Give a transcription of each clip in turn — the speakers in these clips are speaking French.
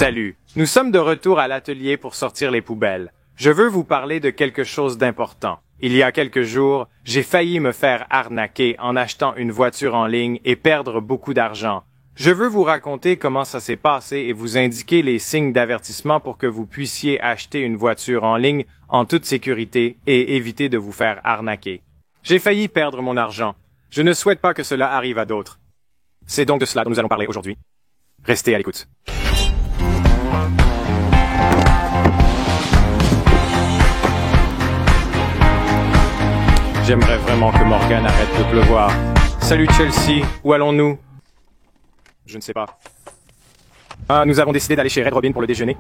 Salut, nous sommes de retour à l'atelier pour sortir les poubelles. Je veux vous parler de quelque chose d'important. Il y a quelques jours, j'ai failli me faire arnaquer en achetant une voiture en ligne et perdre beaucoup d'argent. Je veux vous raconter comment ça s'est passé et vous indiquer les signes d'avertissement pour que vous puissiez acheter une voiture en ligne en toute sécurité et éviter de vous faire arnaquer. J'ai failli perdre mon argent. Je ne souhaite pas que cela arrive à d'autres. C'est donc de cela dont nous allons parler aujourd'hui. Restez à l'écoute. J'aimerais vraiment que Morgan arrête de pleuvoir. Salut Chelsea, où allons-nous? Je ne sais pas. Nous avons décidé d'aller chez Red Robin pour le déjeuner.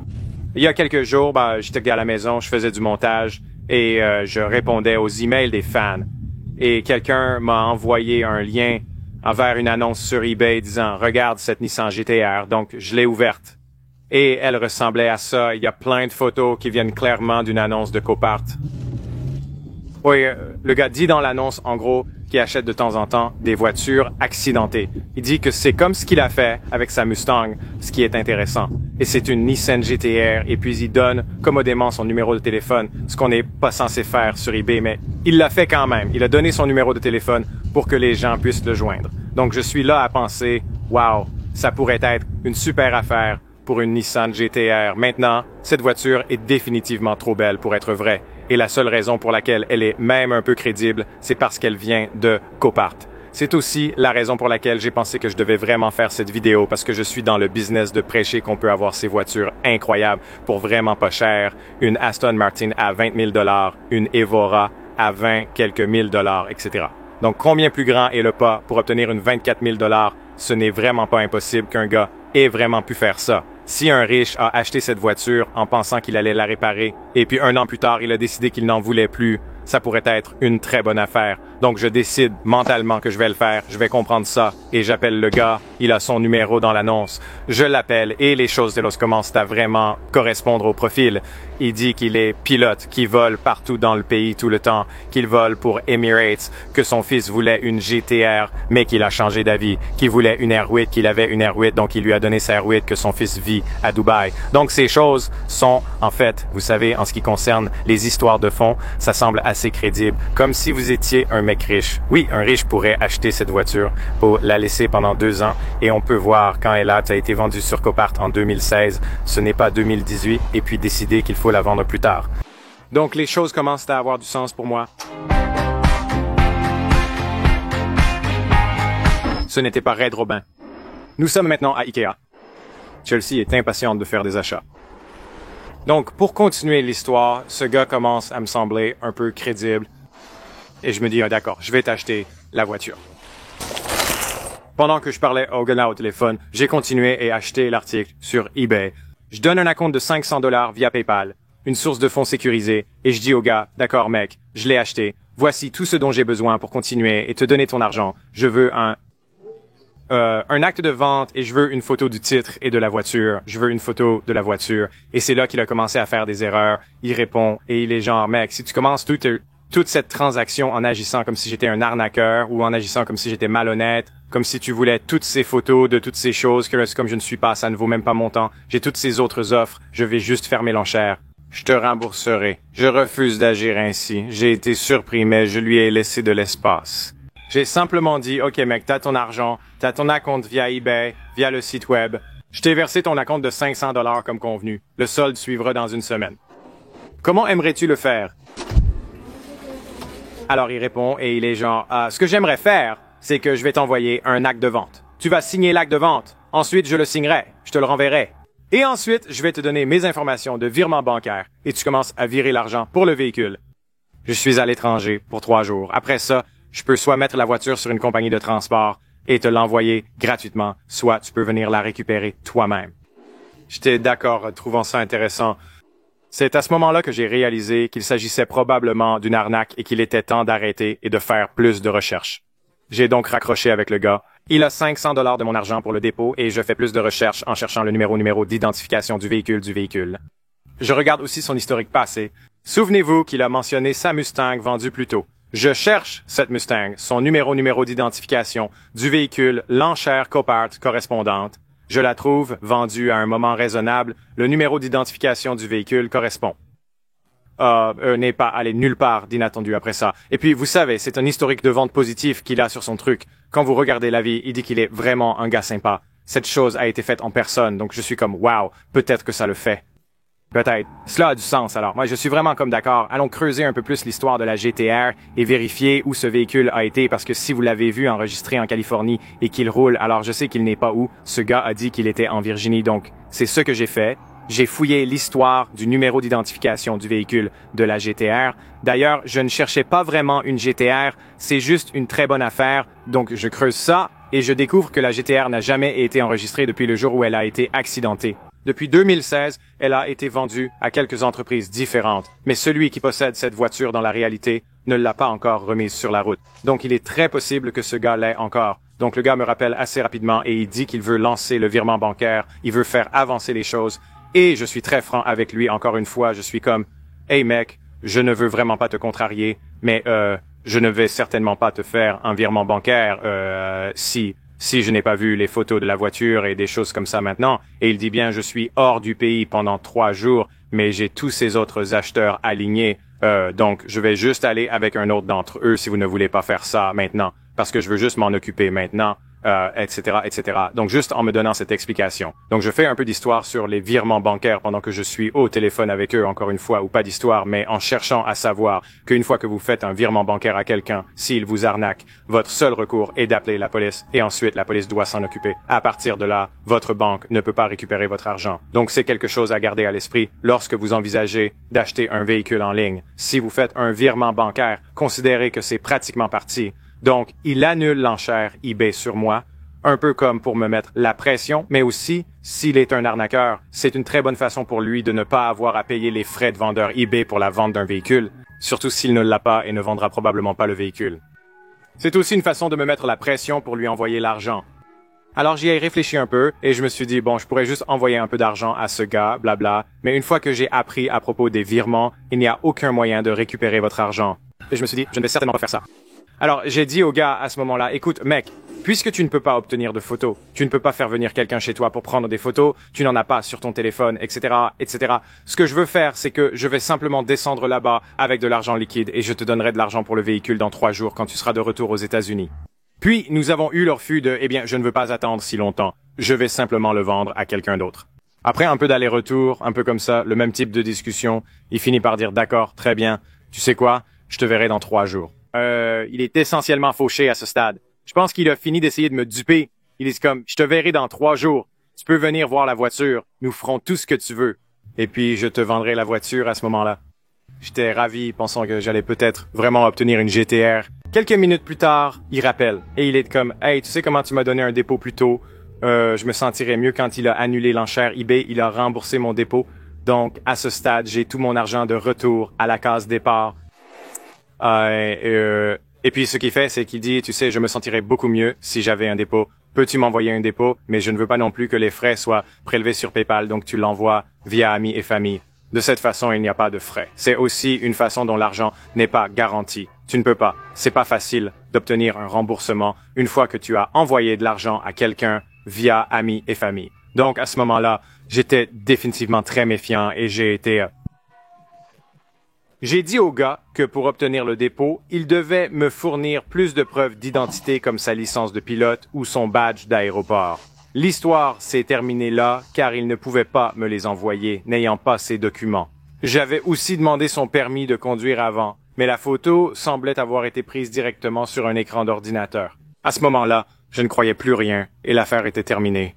Il y a quelques jours, j'étais à la maison, je faisais du montage et je répondais aux emails des fans. Et quelqu'un m'a envoyé un lien vers une annonce sur eBay disant « Regarde cette Nissan GT-R ». Donc, je l'ai ouverte. Et elle ressemblait à ça. Il y a plein de photos qui viennent clairement d'une annonce de Copart. Oui, le gars dit dans l'annonce, en gros, qu'il achète de temps en temps des voitures accidentées. Il dit que c'est comme ce qu'il a fait avec sa Mustang, ce qui est intéressant. Et c'est une Nissan GT-R, et puis il donne commodément son numéro de téléphone, ce qu'on n'est pas censé faire sur eBay, mais il l'a fait quand même. Il a donné son numéro de téléphone pour que les gens puissent le joindre. Donc je suis là à penser, wow, ça pourrait être une super affaire pour une Nissan GT-R. Maintenant, cette voiture est définitivement trop belle pour être vraie. Et la seule raison pour laquelle elle est même un peu crédible, c'est parce qu'elle vient de Copart. C'est aussi la raison pour laquelle j'ai pensé que je devais vraiment faire cette vidéo, parce que je suis dans le business de prêcher qu'on peut avoir ces voitures incroyables pour vraiment pas cher. Une Aston Martin à 20 000 $, une Evora à 20 quelques mille dollars, etc. Donc, combien plus grand est le pas pour obtenir une 24 000 $? Ce n'est vraiment pas impossible qu'un gars ait vraiment pu faire ça. Si un riche a acheté cette voiture en pensant qu'il allait la réparer, et puis un an plus tard, il a décidé qu'il n'en voulait plus, ça pourrait être une très bonne affaire. Donc je décide mentalement que je vais le faire, je vais comprendre ça, et j'appelle le gars, il a son numéro dans l'annonce. Je l'appelle, et les choses commencent à vraiment correspondre au profil. Il dit qu'il est pilote, qu'il vole partout dans le pays tout le temps, qu'il vole pour Emirates, que son fils voulait une GT-R, mais qu'il a changé d'avis, qu'il voulait une R8, qu'il avait une R8, donc il lui a donné sa R8, que son fils vit à Dubaï. Donc ces choses sont, en fait, vous savez, en ce qui concerne les histoires de fond, ça semble assez crédible, comme si vous étiez un mec riche. Oui, un riche pourrait acheter cette voiture pour la laisser pendant 2 ans, et on peut voir quand elle a été vendue sur Copart en 2016, ce n'est pas 2018, et puis décider qu'il faut la vendre plus tard. Donc les choses commencent à avoir du sens pour moi. Ce n'était pas Red Robin. Nous sommes maintenant à Ikea. Chelsea est impatiente de faire des achats. Donc, pour continuer l'histoire, ce gars commence à me sembler un peu crédible. Et je me dis, d'accord, je vais t'acheter la voiture. Pendant que je parlais au gars au téléphone, j'ai continué et acheté l'article sur eBay. Je donne un acompte de 500 $ via PayPal, une source de fonds sécurisée, et je dis au gars, d'accord mec, je l'ai acheté. Voici tout ce dont j'ai besoin pour continuer et te donner ton argent. Je veux un acte de vente et je veux une photo du titre et de la voiture. Je veux une photo de la voiture. Et c'est là qu'il a commencé à faire des erreurs. Il répond et il est genre, mec, si tu commences toute cette transaction en agissant comme si j'étais un arnaqueur ou en agissant comme si j'étais malhonnête, comme si tu voulais toutes ces photos de toutes ces choses, que comme je ne suis pas, ça ne vaut même pas mon temps. J'ai toutes ces autres offres. Je vais juste fermer l'enchère. Je te rembourserai. Je refuse d'agir ainsi. J'ai été surpris, mais je lui ai laissé de l'espace. J'ai simplement dit, OK mec, t'as ton argent, t'as ton acompte via eBay, via le site web. Je t'ai versé ton acompte de 500 $ comme convenu. Le solde suivra dans une semaine. Comment aimerais-tu le faire? Alors il répond et il est genre, ce que j'aimerais faire, c'est que je vais t'envoyer un acte de vente. Tu vas signer l'acte de vente. Ensuite, je le signerai. Je te le renverrai. Et ensuite, je vais te donner mes informations de virement bancaire et tu commences à virer l'argent pour le véhicule. Je suis à l'étranger pour 3 jours. Après ça, je peux soit mettre la voiture sur une compagnie de transport et te l'envoyer gratuitement, soit tu peux venir la récupérer toi-même. J'étais d'accord, trouvant ça intéressant. C'est à ce moment-là que j'ai réalisé qu'il s'agissait probablement d'une arnaque et qu'il était temps d'arrêter et de faire plus de recherches. J'ai donc raccroché avec le gars. Il a 500 $ de mon argent pour le dépôt et je fais plus de recherches en cherchant le numéro d'identification du véhicule. Je regarde aussi son historique passé. Souvenez-vous qu'il a mentionné sa Mustang vendue plus tôt. Je cherche cette Mustang, son numéro d'identification, du véhicule, l'enchère Copart correspondante. Je la trouve, vendue à un moment raisonnable, le numéro d'identification du véhicule correspond. N'est pas allé nulle part d'inattendu après ça. Et puis, vous savez, c'est un historique de vente positif qu'il a sur son truc. Quand vous regardez l'avis, il dit qu'il est vraiment un gars sympa. Cette chose a été faite en personne, donc je suis comme, wow, peut-être que ça le fait. Peut-être. Cela a du sens, alors. Moi, je suis vraiment comme d'accord. Allons creuser un peu plus l'histoire de la GTR et vérifier où ce véhicule a été, parce que si vous l'avez vu enregistré en Californie et qu'il roule, alors je sais qu'il n'est pas où. Ce gars a dit qu'il était en Virginie, donc c'est ce que j'ai fait. J'ai fouillé l'histoire du numéro d'identification du véhicule de la GTR. D'ailleurs, je ne cherchais pas vraiment une GTR, c'est juste une très bonne affaire, donc je creuse ça et je découvre que la GTR n'a jamais été enregistrée depuis le jour où elle a été accidentée. Depuis 2016, elle a été vendue à quelques entreprises différentes, mais celui qui possède cette voiture dans la réalité ne l'a pas encore remise sur la route. Donc il est très possible que ce gars l'ait encore. Donc le gars me rappelle assez rapidement et il dit qu'il veut lancer le virement bancaire, il veut faire avancer les choses. Et je suis très franc avec lui, encore une fois, je suis comme « Hey mec, je ne veux vraiment pas te contrarier, mais je ne vais certainement pas te faire un virement bancaire si je n'ai pas vu les photos de la voiture et des choses comme ça maintenant. » Et il dit bien « Je suis hors du pays pendant 3 jours, mais j'ai tous ces autres acheteurs alignés, donc je vais juste aller avec un autre d'entre eux si vous ne voulez pas faire ça maintenant, parce que je veux juste m'en occuper maintenant. » etc., etc. Donc, juste en me donnant cette explication. Donc, je fais un peu d'histoire sur les virements bancaires pendant que je suis au téléphone avec eux, encore une fois, ou pas d'histoire, mais en cherchant à savoir qu'une fois que vous faites un virement bancaire à quelqu'un, s'il vous arnaque, votre seul recours est d'appeler la police et ensuite la police doit s'en occuper. À partir de là, votre banque ne peut pas récupérer votre argent. Donc, c'est quelque chose à garder à l'esprit lorsque vous envisagez d'acheter un véhicule en ligne. Si vous faites un virement bancaire, considérez que c'est pratiquement parti. Donc, il annule l'enchère eBay sur moi, un peu comme pour me mettre la pression, mais aussi, s'il est un arnaqueur, c'est une très bonne façon pour lui de ne pas avoir à payer les frais de vendeur eBay pour la vente d'un véhicule, surtout s'il ne l'a pas et ne vendra probablement pas le véhicule. C'est aussi une façon de me mettre la pression pour lui envoyer l'argent. Alors j'y ai réfléchi un peu et je me suis dit, bon, je pourrais juste envoyer un peu d'argent à ce gars, blabla, mais une fois que j'ai appris à propos des virements, il n'y a aucun moyen de récupérer votre argent. Et je me suis dit, je ne vais certainement pas faire ça. Alors, j'ai dit au gars à ce moment-là, écoute, mec, puisque tu ne peux pas obtenir de photos, tu ne peux pas faire venir quelqu'un chez toi pour prendre des photos, tu n'en as pas sur ton téléphone, etc., etc. Ce que je veux faire, c'est que je vais simplement descendre là-bas avec de l'argent liquide et je te donnerai de l'argent pour le véhicule dans 3 jours quand tu seras de retour aux États-Unis. Puis, nous avons eu le refus de, eh bien, je ne veux pas attendre si longtemps. Je vais simplement le vendre à quelqu'un d'autre. Après un peu d'aller-retour, un peu comme ça, le même type de discussion, il finit par dire, d'accord, très bien, tu sais quoi, je te verrai dans 3 jours. Il est essentiellement fauché à ce stade. Je pense qu'il a fini d'essayer de me duper. Il est comme, je te verrai dans 3 jours. Tu peux venir voir la voiture. Nous ferons tout ce que tu veux. Et puis, je te vendrai la voiture à ce moment-là. J'étais ravi, pensant que j'allais peut-être vraiment obtenir une GTR. Quelques minutes plus tard, il rappelle. Et il est comme, hey, tu sais comment tu m'as donné un dépôt plus tôt? Je me sentirais mieux quand il a annulé l'enchère eBay. Il a remboursé mon dépôt. Donc, à ce stade, j'ai tout mon argent de retour à la case départ. Et puis ce qu'il fait, c'est qu'il dit, tu sais, je me sentirais beaucoup mieux si j'avais un dépôt. Peux-tu m'envoyer un dépôt? Mais je ne veux pas non plus que les frais soient prélevés sur PayPal, donc tu l'envoies via amis et famille. De cette façon, il n'y a pas de frais. C'est aussi une façon dont l'argent n'est pas garanti. Tu ne peux pas. C'est pas facile d'obtenir un remboursement une fois que tu as envoyé de l'argent à quelqu'un via amis et famille. Donc à ce moment-là, j'étais définitivement très méfiant et j'ai dit au gars que pour obtenir le dépôt, il devait me fournir plus de preuves d'identité comme sa licence de pilote ou son badge d'aéroport. L'histoire s'est terminée là car il ne pouvait pas me les envoyer, n'ayant pas ces documents. J'avais aussi demandé son permis de conduire avant, mais la photo semblait avoir été prise directement sur un écran d'ordinateur. À ce moment-là, je ne croyais plus rien et l'affaire était terminée.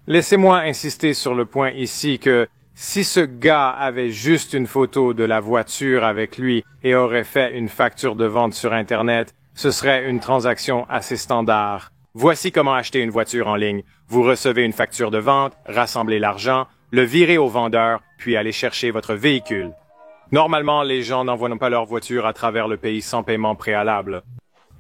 Laissez-moi insister sur le point ici que si ce gars avait juste une photo de la voiture avec lui et aurait fait une facture de vente sur Internet, ce serait une transaction assez standard. Voici comment acheter une voiture en ligne. Vous recevez une facture de vente, rassemblez l'argent, le virez au vendeur, puis allez chercher votre véhicule. Normalement, les gens n'envoient pas leur voiture à travers le pays sans paiement préalable.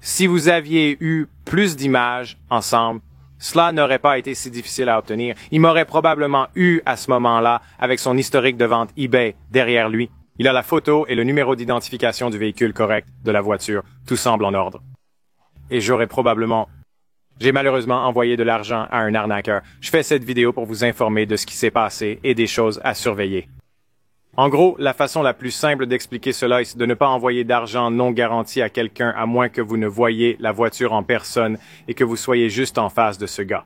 Si vous aviez eu plus d'images ensemble, cela n'aurait pas été si difficile à obtenir. Il m'aurait probablement eu à ce moment-là avec son historique de vente eBay derrière lui. Il a la photo et le numéro d'identification du véhicule correct de la voiture. Tout semble en ordre. Et j'aurais probablement J'ai malheureusement envoyé de l'argent à un arnaqueur. Je fais cette vidéo pour vous informer de ce qui s'est passé et des choses à surveiller. En gros, la façon la plus simple d'expliquer cela est de ne pas envoyer d'argent non garanti à quelqu'un à moins que vous ne voyiez la voiture en personne et que vous soyez juste en face de ce gars.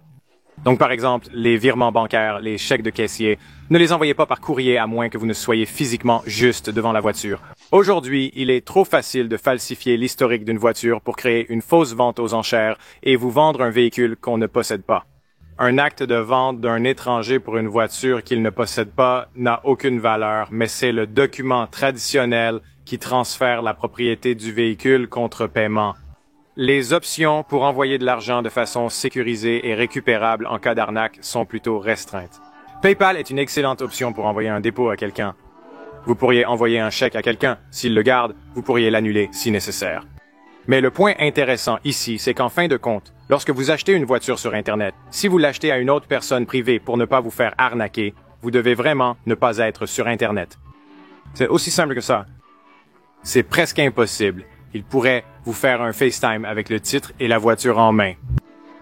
Donc, par exemple, les virements bancaires, les chèques de caissier, ne les envoyez pas par courrier à moins que vous ne soyez physiquement juste devant la voiture. Aujourd'hui, il est trop facile de falsifier l'historique d'une voiture pour créer une fausse vente aux enchères et vous vendre un véhicule qu'on ne possède pas. Un acte de vente d'un étranger pour une voiture qu'il ne possède pas n'a aucune valeur, mais c'est le document traditionnel qui transfère la propriété du véhicule contre paiement. Les options pour envoyer de l'argent de façon sécurisée et récupérable en cas d'arnaque sont plutôt restreintes. PayPal est une excellente option pour envoyer un dépôt à quelqu'un. Vous pourriez envoyer un chèque à quelqu'un. S'il le garde, vous pourriez l'annuler si nécessaire. Mais le point intéressant ici, c'est qu'en fin de compte, lorsque vous achetez une voiture sur Internet, si vous l'achetez à une autre personne privée pour ne pas vous faire arnaquer, vous devez vraiment ne pas être sur Internet. C'est aussi simple que ça. C'est presque impossible. Il pourrait vous faire un FaceTime avec le titre et la voiture en main.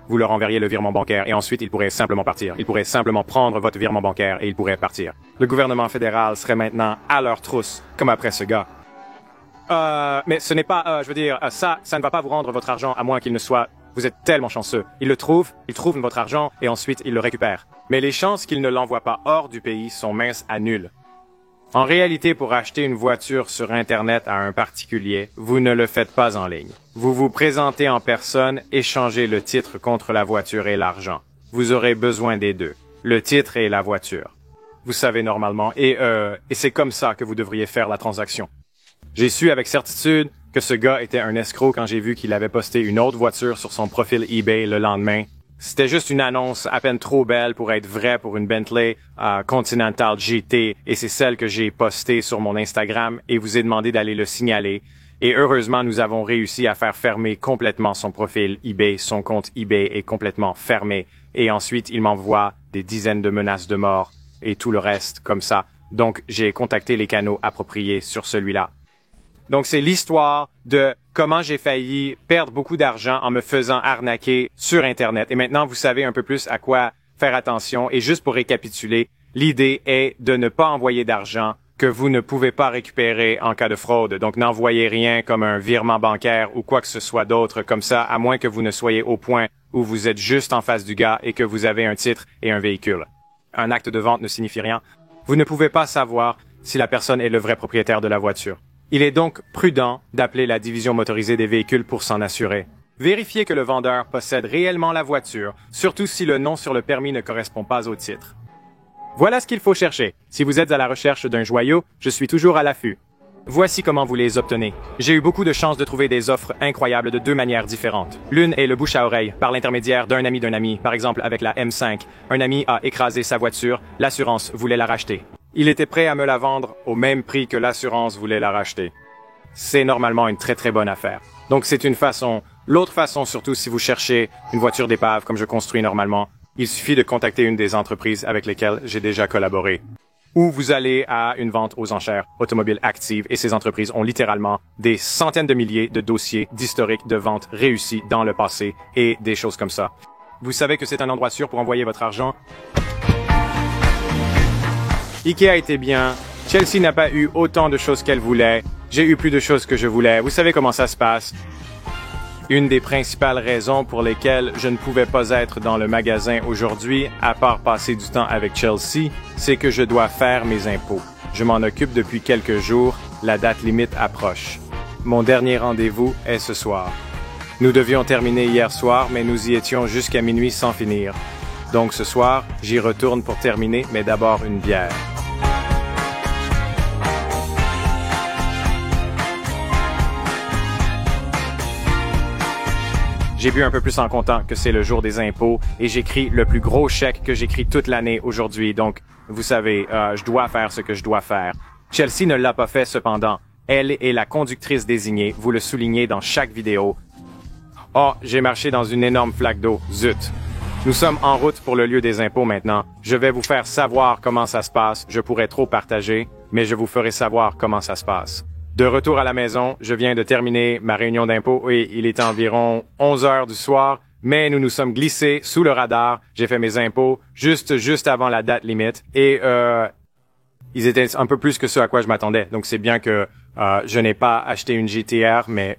Vous leur enverriez le virement bancaire et ensuite il pourrait simplement partir. Il pourrait simplement prendre votre virement bancaire et il pourrait partir. Le gouvernement fédéral serait maintenant à leur trousse, comme après ce gars. Mais ce n'est pas, ça ne va pas vous rendre votre argent à moins qu'il ne soit... Vous êtes tellement chanceux. Il trouve votre argent et ensuite il le récupère. Mais les chances qu'il ne l'envoie pas hors du pays sont minces à nulles. En réalité, pour acheter une voiture sur Internet à un particulier, vous ne le faites pas en ligne. Vous vous présentez en personne, échangez le titre contre la voiture et l'argent. Vous aurez besoin des deux, le titre et la voiture. Vous savez normalement, et c'est comme ça que vous devriez faire la transaction. J'ai su avec certitude que ce gars était un escroc quand j'ai vu qu'il avait posté une autre voiture sur son profil eBay le lendemain. C'était juste une annonce à peine trop belle pour être vraie pour une Bentley Continental GT et c'est celle que j'ai postée sur mon Instagram et vous ai demandé d'aller le signaler. Et heureusement, nous avons réussi à faire fermer complètement son profil eBay. Son compte eBay est complètement fermé. Et ensuite, il m'envoie des dizaines de menaces de mort et tout le reste comme ça. Donc, j'ai contacté les canaux appropriés sur celui-là. Donc, c'est l'histoire de comment j'ai failli perdre beaucoup d'argent en me faisant arnaquer sur Internet. Et maintenant, vous savez un peu plus à quoi faire attention. Et juste pour récapituler, l'idée est de ne pas envoyer d'argent que vous ne pouvez pas récupérer en cas de fraude. Donc, n'envoyez rien comme un virement bancaire ou quoi que ce soit d'autre comme ça, à moins que vous ne soyez au point où vous êtes juste en face du gars et que vous avez un titre et un véhicule. Un acte de vente ne signifie rien. Vous ne pouvez pas savoir si la personne est le vrai propriétaire de la voiture. Il est donc prudent d'appeler la division motorisée des véhicules pour s'en assurer. Vérifiez que le vendeur possède réellement la voiture, surtout si le nom sur le permis ne correspond pas au titre. Voilà ce qu'il faut chercher. Si vous êtes à la recherche d'un joyau, je suis toujours à l'affût. Voici comment vous les obtenez. J'ai eu beaucoup de chance de trouver des offres incroyables de deux manières différentes. L'une est le bouche à oreille, par l'intermédiaire d'un ami, par exemple avec la M5. Un ami a écrasé sa voiture, l'assurance voulait la racheter. Il était prêt à me la vendre au même prix que l'assurance voulait la racheter. C'est normalement une très très bonne affaire. Donc c'est une façon. L'autre façon, surtout si vous cherchez une voiture d'épave comme je construis normalement, il suffit de contacter une des entreprises avec lesquelles j'ai déjà collaboré. Ou vous allez à une vente aux enchères automobile active et ces entreprises ont littéralement des centaines de milliers de dossiers d'historiques de ventes réussis dans le passé et des choses comme ça. Vous savez que c'est un endroit sûr pour envoyer votre argent. Ikea était bien. Chelsea n'a pas eu autant de choses qu'elle voulait. J'ai eu plus de choses que je voulais. Vous savez comment ça se passe. Une des principales raisons pour lesquelles je ne pouvais pas être dans le magasin aujourd'hui, à part passer du temps avec Chelsea, c'est que je dois faire mes impôts. Je m'en occupe depuis quelques jours. La date limite approche. Mon dernier rendez-vous est ce soir. Nous devions terminer hier soir, mais nous y étions jusqu'à minuit sans finir. Donc ce soir, j'y retourne pour terminer, mais d'abord une bière. J'ai bu un peu plus en comptant que c'est le jour des impôts et j'écris le plus gros chèque que j'écris toute l'année aujourd'hui. Donc, vous savez, je dois faire ce que je dois faire. Chelsea ne l'a pas fait cependant. Elle est la conductrice désignée. Vous le soulignez dans chaque vidéo. Oh, j'ai marché dans une énorme flaque d'eau. Zut. Nous sommes en route pour le lieu des impôts maintenant. Je vais vous faire savoir comment ça se passe. Je pourrais trop partager, mais je vous ferai savoir comment ça se passe. De retour à la maison, je viens de terminer ma réunion d'impôts et il est environ 11 heures du soir. mais nous nous sommes glissés sous le radar. J'ai fait mes impôts juste avant la date limite et ils étaient un peu plus que ce à quoi je m'attendais. Donc c'est bien que je n'ai pas acheté une GTR, mais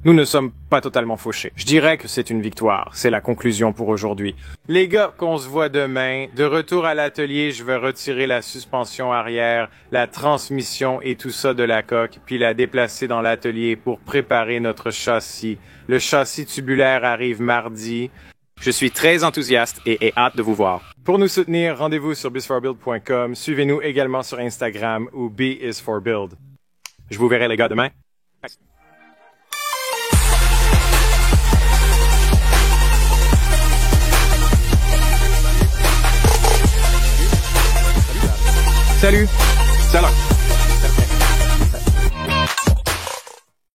nous ne sommes pas totalement fauchés. Je dirais que c'est une victoire. C'est la conclusion pour aujourd'hui. Les gars, qu'on se voit demain. De retour à l'atelier, je vais retirer la suspension arrière, la transmission et tout ça de la coque, puis la déplacer dans l'atelier pour préparer notre châssis. Le châssis tubulaire arrive mardi. Je suis très enthousiaste et ai hâte de vous voir. Pour nous soutenir, rendez-vous sur biz4build.com. Suivez-nous également sur Instagram ou B is4build. Je vous verrai les gars demain. Salut. Salut.